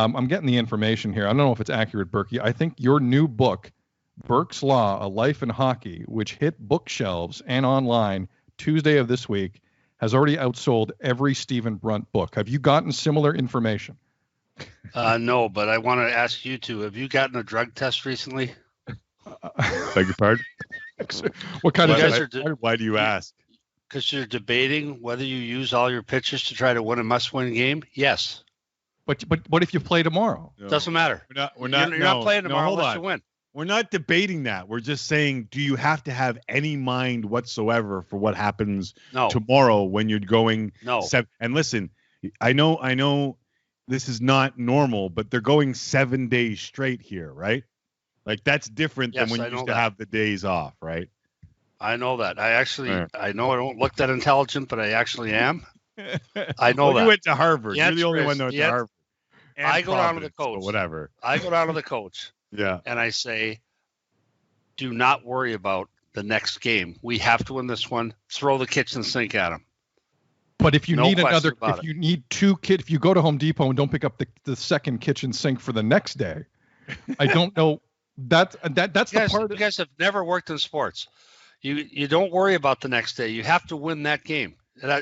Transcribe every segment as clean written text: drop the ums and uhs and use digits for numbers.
I'm getting the information here. I don't know if it's accurate, Berkey. I think your new book, Burke's Law, A Life in Hockey, which hit bookshelves and online Tuesday of this week, has already outsold every Stephen Brunt book. Have you gotten similar information? No, but I want to ask you two. Have you gotten a drug test recently? Beg your pardon? What kind why do you ask? Because you're debating whether you use all your pitches to try to win a must-win game. Yes. But what if you play tomorrow? No. Doesn't matter. You're not playing tomorrow unless you win. We're not debating that. We're just saying, do you have to have any mind whatsoever for what happens tomorrow when you're going? No. And listen, I know this is not normal, but they're going 7 days straight here, right? Like that's different than when you used to have the days off, right? I know that. I know I don't look that intelligent, but I actually am. I know that. You went to Harvard. You're the only one that went to Harvard. I go down to the coach. Whatever. I go down to the coach. Yeah. And I say, do not worry about the next game. We have to win this one. Throw the kitchen sink at him. But if you need if you go to Home Depot and don't pick up the second kitchen sink for the next day, I don't know. That's the part. You guys have never worked in sports. You don't worry about the next day. You have to win that game.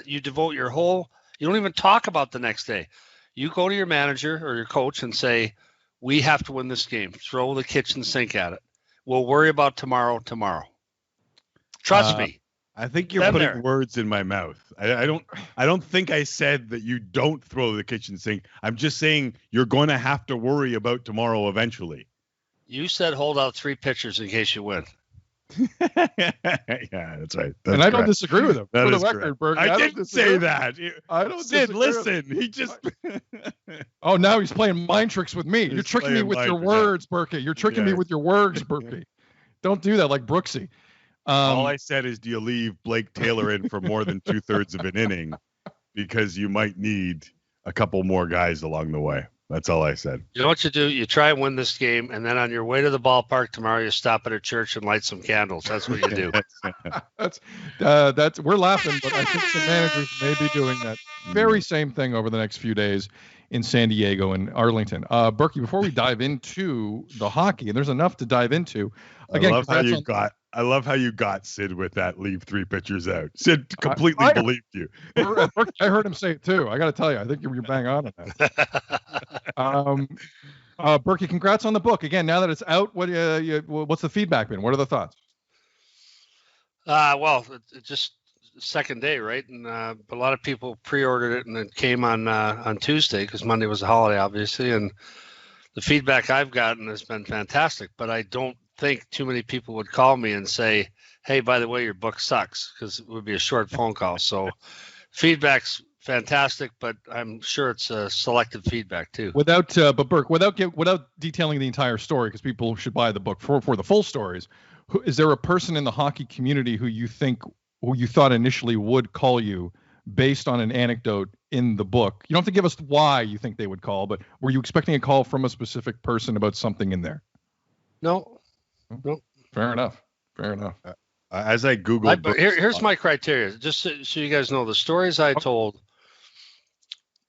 You devote you don't even talk about the next day. You go to your manager or your coach and say, we have to win this game. Throw the kitchen sink at it. We'll worry about tomorrow. Trust me. I think you're putting words in my mouth. I don't think I said that you don't throw the kitchen sink. I'm just saying you're going to have to worry about tomorrow eventually. You said hold out 3 pitchers in case you win. Yeah, that's right. And I don't disagree with him. For the record, Burke, I didn't say that. I don't. Sid, listen. He just. Oh, now he's playing mind tricks with me. You're tricking me with your words, Burke. You're tricking me with your words, Burke. Don't do that like Brooksy. All I said is, do you leave Blake Taylor in for more than 2/3 of an inning because you might need a couple more guys along the way. That's all I said. You know what you do? You try and win this game, and then on your way to the ballpark tomorrow, you stop at a church and light some candles. That's what you do. We're laughing, but I think the managers may be doing that very same thing over the next few days in San Diego and Arlington. Berkey, before we dive into the hockey, and there's enough to dive into. Again, I love how you got Sid with that leave 3 pitchers out. Sid completely believed you. I heard him say it too. I got to tell you, I think you're bang on that. Berkey, congrats on the book. Again, now that it's out, what's the feedback been? What are the thoughts? Well, it just second day, right? And a lot of people pre-ordered it, and it came on Tuesday because Monday was a holiday, obviously. And the feedback I've gotten has been fantastic, but I don't think too many people would call me and say, hey, by the way, your book sucks, because it would be a short phone call. So feedback's fantastic, but I'm sure it's selective feedback too. But Burke, without detailing the entire story, because people should buy the book for the full stories, is there a person in the hockey community who you thought initially would call you based on an anecdote in the book? You don't have to give us why you think they would call, but were you expecting a call from a specific person about something in there? No. Fair enough. As I Googled, here's my criteria. Just so you guys know, the stories I told,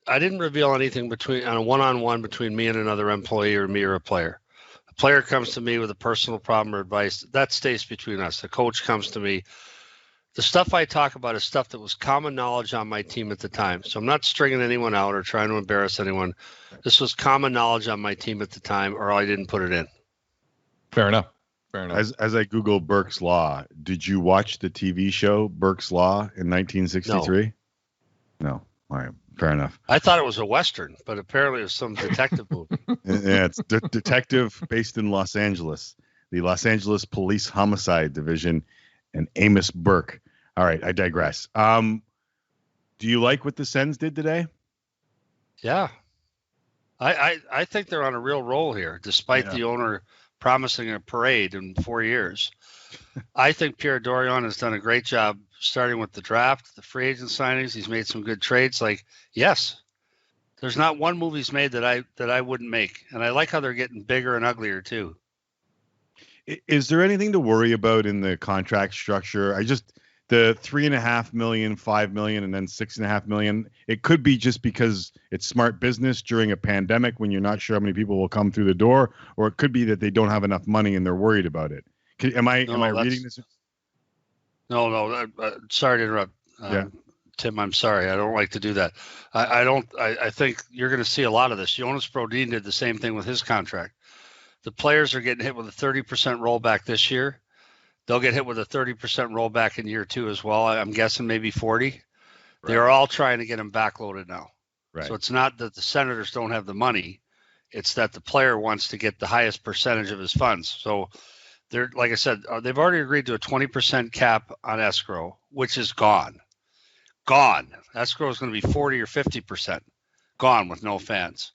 I didn't reveal anything on a one-on-one between me and another employee or me or a player. A player comes to me with a personal problem or advice, that stays between us. The coach comes to me. The stuff I talk about is stuff that was common knowledge on my team at the time. So I'm not stringing anyone out or trying to embarrass anyone. This was common knowledge on my team at the time, or I didn't put it in. Fair enough. As I Google Burke's Law, did you watch the TV show Burke's Law in 1963? No. All right. Fair enough. I thought it was a Western, but apparently it was some detective movie. Yeah, it's detective based in Los Angeles, the Los Angeles Police Homicide Division, and Amos Burke. All right, I digress. Do you like what the Sens did today? Yeah. I think they're on a real roll here, despite the owner promising a parade in 4 years. I think Pierre Dorion has done a great job starting with the draft, the free agent signings. He's made some good trades. Yes, there's not one move he's made that I wouldn't make. And I like how they're getting bigger and uglier too. Is there anything to worry about in the contract structure? the $3.5 million, $5 million, and then $6.5 million. It could be just because it's smart business during a pandemic when you're not sure how many people will come through the door, or it could be that they don't have enough money and they're worried about it. Am I reading this? No. Sorry to interrupt. Tim, I'm sorry. I don't like to do that. I think you're going to see a lot of this. Jonas Brodin did the same thing with his contract. The players are getting hit with a 30% rollback this year. They'll get hit with a 30% rollback in year 2 as well. I'm guessing maybe 40. Right. They are all trying to get them backloaded now. Right. So it's not that the Senators don't have the money. It's that the player wants to get the highest percentage of his funds. So they're, like I said, they've already agreed to a 20% cap on escrow, which is gone. Escrow is going to be 40 or 50% gone with no fans.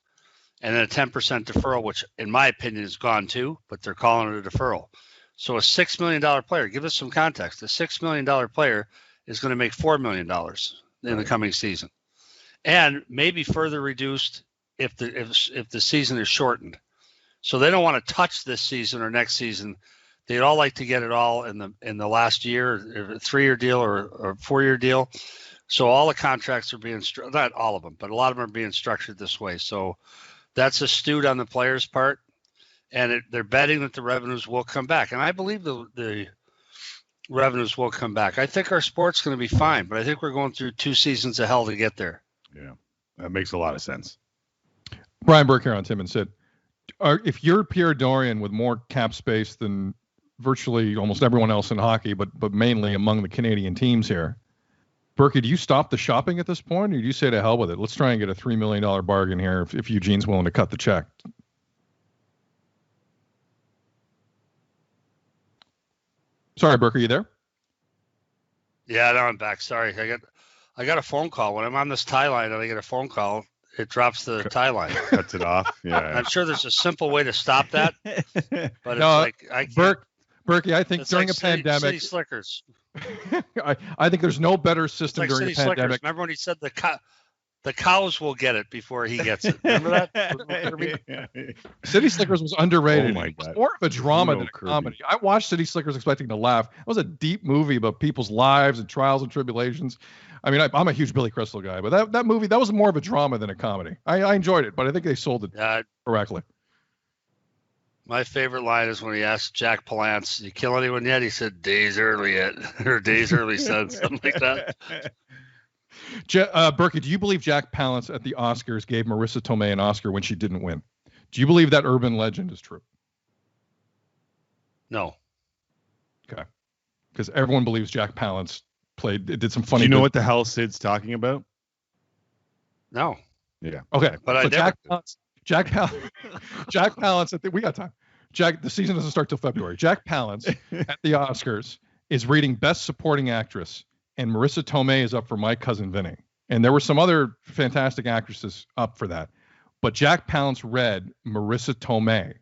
And then a 10% deferral, which in my opinion is gone too, but they're calling it a deferral. So a $6 million player, give us some context. A $6 million player is going to make $4 million in the coming season, and maybe further reduced if the season is shortened. So they don't want to touch this season or next season. They'd all like to get it all in the last year, a 3-year deal or a 4-year deal. So all the contracts are being not all of them, but a lot of them are being structured this way. So that's astute on the players' part. And they're betting that the revenues will come back. And I believe the revenues will come back. I think our sport's going to be fine, but I think we're going through 2 seasons of hell to get there. Yeah, that makes a lot of sense. Brian Burke here on Tim and Sid. If you're Pierre Dorian with more cap space than virtually almost everyone else in hockey, but mainly among the Canadian teams here, Burke, do you stop the shopping at this point, or do you say to hell with it? Let's try and get a $3 million bargain here if Eugene's willing to cut the check. Sorry, Burke, are you there? Yeah, no, I'm back. Sorry, I got a phone call. When I'm on this tie line and I get a phone call, it drops the tie line. Cuts it off. Yeah. I'm sure there's a simple way to stop that, but no, it's like I can't. Burke, I think during a pandemic, City Slickers. I think there's no better system during a pandemic. Slickers. Remember when he said the cows will get it before he gets it? Remember that? City Slickers was underrated. Oh my God. It was more of a drama than a comedy. I watched City Slickers expecting to laugh. It was a deep movie about people's lives and trials and tribulations. I mean, I'm a huge Billy Crystal guy, but that movie, that was more of a drama than a comedy. I enjoyed it, but I think they sold it correctly. My favorite line is when he asked Jack Palance, "You kill anyone yet?" He said, "Days early yet," or "Days early son," something like that. Burke, do you believe Jack Palance at the Oscars gave Marissa Tomei an Oscar when she didn't win? Do you believe that urban legend is true? No. Okay. Because everyone believes Jack Palance did some funny. Do you know what the hell Sid's talking about? No. Yeah. Okay. But so Jack Palance. We got time. The season doesn't start till February. Jack Palance at the Oscars is reading Best Supporting Actress, and Marissa Tomei is up for My Cousin Vinny. And there were some other fantastic actresses up for that. But Jack Palance read Marissa Tomei.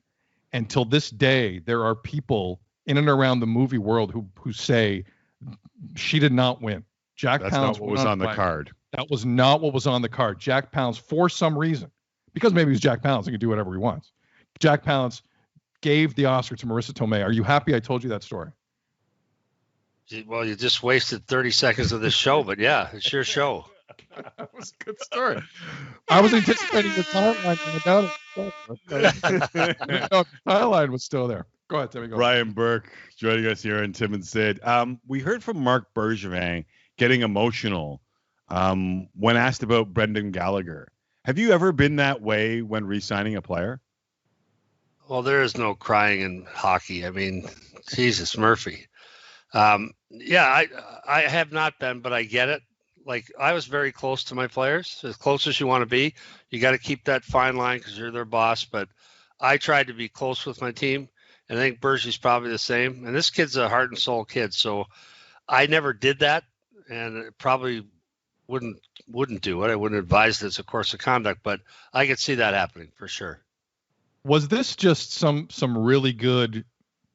And till this day, there are people in and around the movie world who say she did not win. That's not what was on the card. That was not what was on the card. Jack Palance, for some reason, because maybe he's Jack Palance, he can do whatever he wants. Jack Palance gave the Oscar to Marissa Tomei. Are you happy I told you that story? Well, you just wasted 30 seconds of this show, but yeah, it's your show. That was a good story. I was anticipating the timeline. The timeline was still there. Go ahead, Timmy. Brian Burke joining us here on Tim and Sid. We heard from Marc Bergevin getting emotional when asked about Brendan Gallagher. Have you ever been that way when re-signing a player? Well, there is no crying in hockey. I mean, Jesus, Murphy. Yeah, I have not been, but I get it. Like, I was very close to my players, as close as you want to be. You got to keep that fine line because you're their boss. But I tried to be close with my team, and I think Bergie's probably the same. And this kid's a heart and soul kid, so I never did that, and it probably wouldn't do it. I wouldn't advise this, of course, of conduct, but I could see that happening for sure. Was this just some really good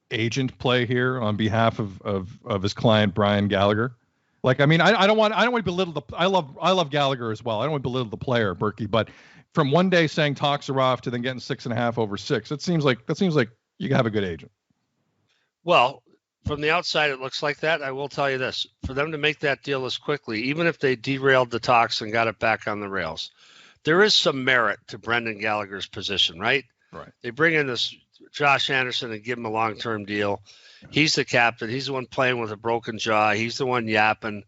agent play here on behalf of his client Brian Gallagher? Like, I mean, I don't want to belittle I love Gallagher as well. I don't want to belittle the player, Berkey, but from one day saying talks are off to then getting 6.5 over 6, that seems like you have a good agent. Well, from the outside, it looks like that. I will tell you this. For them to make that deal as quickly, even if they derailed the talks and got it back on the rails, there is some merit to Brendan Gallagher's position, right? Right. They bring in this Josh Anderson and give him a long-term deal. He's the captain. He's the one playing with a broken jaw. He's the one yapping.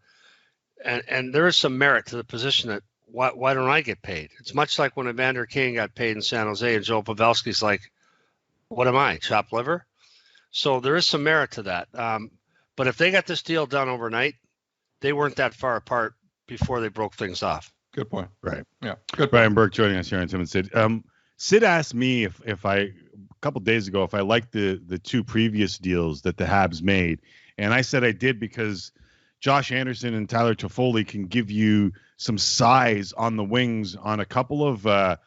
And there is some merit to the position that why don't I get paid? It's much like when Evander Kane got paid in San Jose and Joe Pavelski's like, what am I, chopped liver? So there is some merit to that. But if they got this deal done overnight, they weren't that far apart before they broke things off. Good point. Right. Yeah. Good. Brian Burke joining us here on Tim and Sid. Sid asked me if I, a couple days ago, if I liked the two previous deals that the Habs made. And I said I did because Josh Anderson and Tyler Toffoli can give you some size on the wings on a couple of a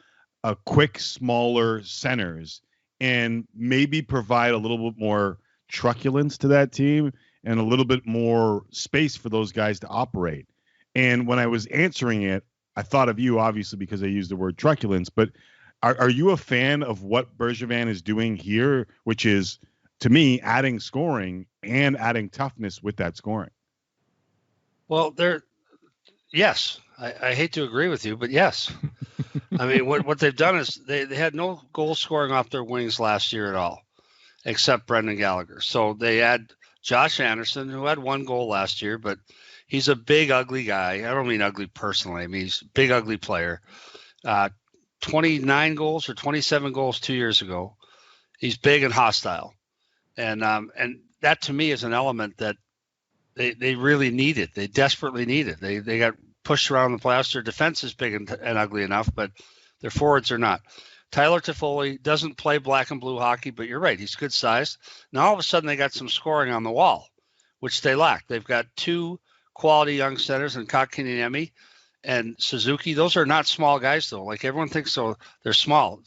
quick, smaller centers and maybe provide a little bit more truculence to that team and a little bit more space for those guys to operate. And when I was answering it, I thought of you, obviously, because I used the word truculence. But are you a fan of what Bergevin is doing here, which is, to me, adding scoring and adding toughness with that scoring? Well, yes. I hate to agree with you, but yes. I mean, what they've done is they had no goal scoring off their wings last year at all, except Brendan Gallagher. So they add Josh Anderson, who had one goal last year, but he's a big, ugly guy. I don't mean ugly personally. I mean, he's a big, ugly player. 29 goals or 27 goals 2 years ago. He's big and hostile. And that to me is an element that they really need it. They desperately need it. They got pushed around the playoffs. Their defense is big and ugly enough, but their forwards are not. Tyler Toffoli doesn't play black and blue hockey, but you're right. He's good sized. Now all of a sudden they got some scoring on the wall, which they lack. They've got two quality young centers in Kotkaniemi and Suzuki. Those are not small guys, though. Like everyone thinks so. They're small.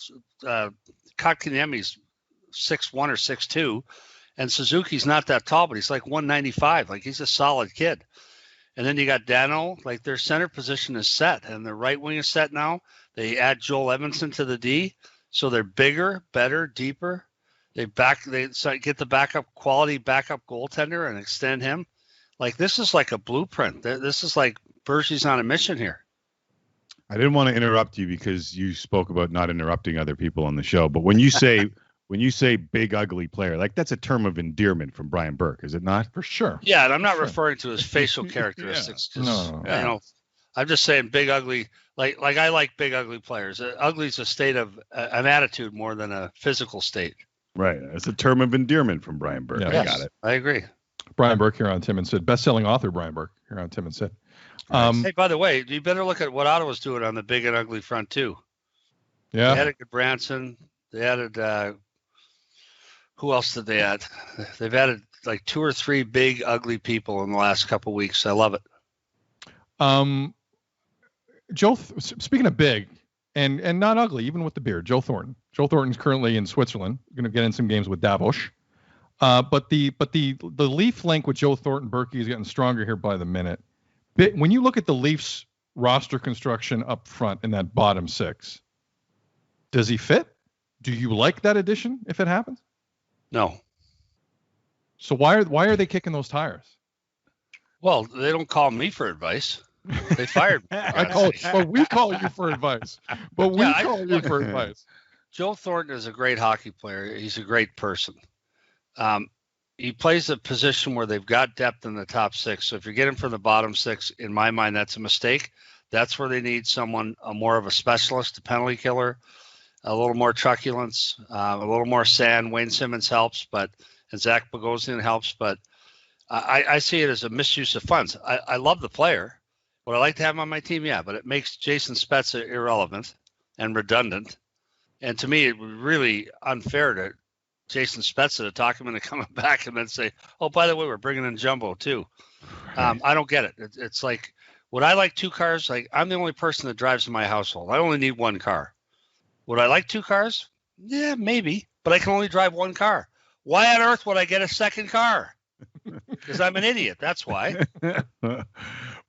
Kotkaniemi's 6'1" or 6'2", and Suzuki's not that tall, but he's like 195. Like he's a solid kid. And then you got Dano. Like their center position is set, and their right wing is set now. They add Joel Evanson to the D, so they're bigger, better, deeper. They get the quality backup goaltender and extend him. Like this is like a blueprint. This is like Bergey's on a mission here. I didn't want to interrupt you because you spoke about not interrupting other people on the show. But when you say big ugly player, like that's a term of endearment from Brian Burke, is it not? For sure. Yeah, and I'm not referring to his facial characteristics. Yeah. No. I'm just saying big ugly. Like I like big ugly players. Ugly is a state of an attitude more than a physical state. Right. It's a term of endearment from Brian Burke. Yeah. I got it. I agree. Brian Burke here on Tim and Sid. Best-selling author Brian Burke here on Tim and Sid. Hey, by the way, you better look at what Ottawa's doing on the big and ugly front too. Yeah. They added Branson. They added who else did they add? They've added like 2 or 3 big ugly people in the last couple of weeks. I love it. Joe, speaking of big and not ugly, even with the beard, Joe Thornton. Joe Thornton's currently in Switzerland, going to get in some games with Davos. But the Leaf link with Joe Thornton Berkey is getting stronger here by the minute. When you look at the Leafs roster construction up front in that bottom 6, does he fit? Do you like that addition if it happens? No. So why are they kicking those tires? Well, they don't call me for advice. They fired me. We call you for advice. For advice. Joe Thornton is a great hockey player. He's a great person. He plays a position where they've got depth in the top 6. So if you're getting from the bottom 6, in my mind, that's a mistake. That's where they need someone more of a specialist, a penalty killer, a little more truculence, a little more sand. Wayne Simmons helps, and Zach Bogosian helps. But I see it as a misuse of funds. I love the player. Would I like to have him on my team? Yeah, but it makes Jason Spezza irrelevant and redundant. And to me, it would really unfair to Jason Spezza to talk him into coming back and then say, oh, by the way, we're bringing in Jumbo too. Right. I don't get it. It's like, would I like 2 cars? Like I'm the only person that drives in my household. I only need 1 car. Would I like 2 cars? Yeah, maybe, but I can only drive 1 car. Why on earth would I get a second car? Because I'm an idiot. That's why.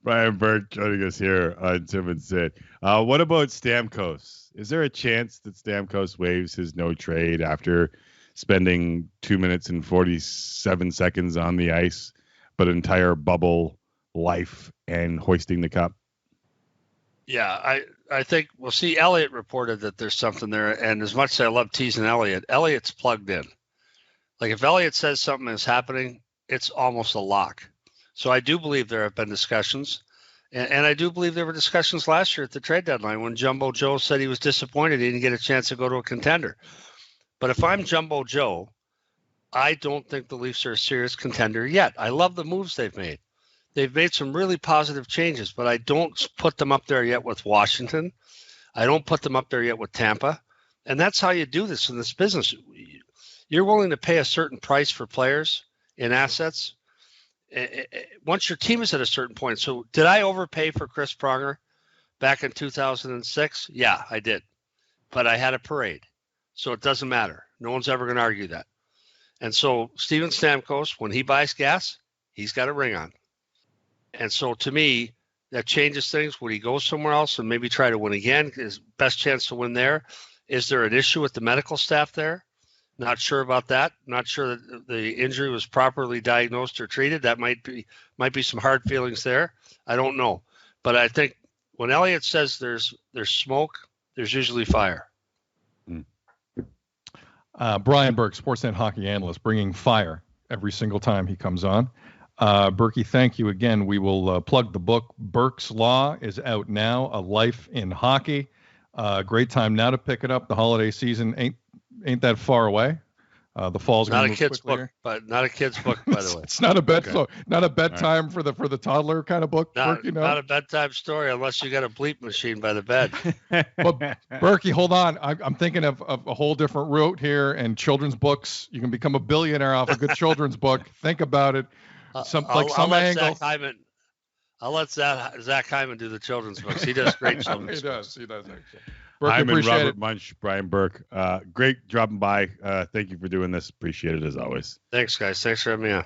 Brian Burke joining us here on Tim and Sid. What about Stamkos? Is there a chance that Stamkos waives his no trade after spending 2 minutes and 47 seconds on the ice, but entire bubble life and hoisting the cup? Yeah, I think, well, see, Elliott reported that there's something there. And as much as I love teasing Elliott, Elliott's plugged in. Like if Elliott says something is happening, it's almost a lock. So I do believe there have been discussions. And I do believe there were discussions last year at the trade deadline when Jumbo Joe said he was disappointed he didn't get a chance to go to a contender. But if I'm Jumbo Joe, I don't think the Leafs are a serious contender yet. I love the moves they've made. They've made some really positive changes, but I don't put them up there yet with Washington. I don't put them up there yet with Tampa. And that's how you do this in this business. You're willing to pay a certain price for players in assets once your team is at a certain point. So did I overpay for Chris Pronger back in 2006? Yeah, I did. But I had a parade. So it doesn't matter. No one's ever going to argue that. And so Steven Stamkos, when he buys gas, he's got a ring on. And so to me, that changes things. Would he go somewhere else and maybe try to win again? His best chance to win there. Is there an issue with the medical staff there? Not sure about that. Not sure that the injury was properly diagnosed or treated. That might be some hard feelings there. I don't know. But I think when Elliott says there's smoke, there's usually fire. Brian Burke, Sportsnet hockey analyst, bringing fire every single time he comes on. Burkey, thank you again. We will plug the book. Burke's Law is out now. A Life in Hockey. Great time now to pick it up. The holiday season ain't that far away. The fall's not a kid's book, but not a kid's book, by the way. It's not a not a bedtime for the toddler kind of book. Not, Burke, you know? Not a bedtime story unless you got a bleep machine by the bed. But Burkey, hold on. I'm thinking of a whole different route here. And children's books, you can become a billionaire off a good children's book. Think about it. I'll let Zach Hyman do the children's books. He does great children's books. He does actually. Burke, Hyman, Robert it. Munch, Brian Burke. Great dropping by. Thank you for doing this. Appreciate it as always. Thanks, guys. Thanks for having me on.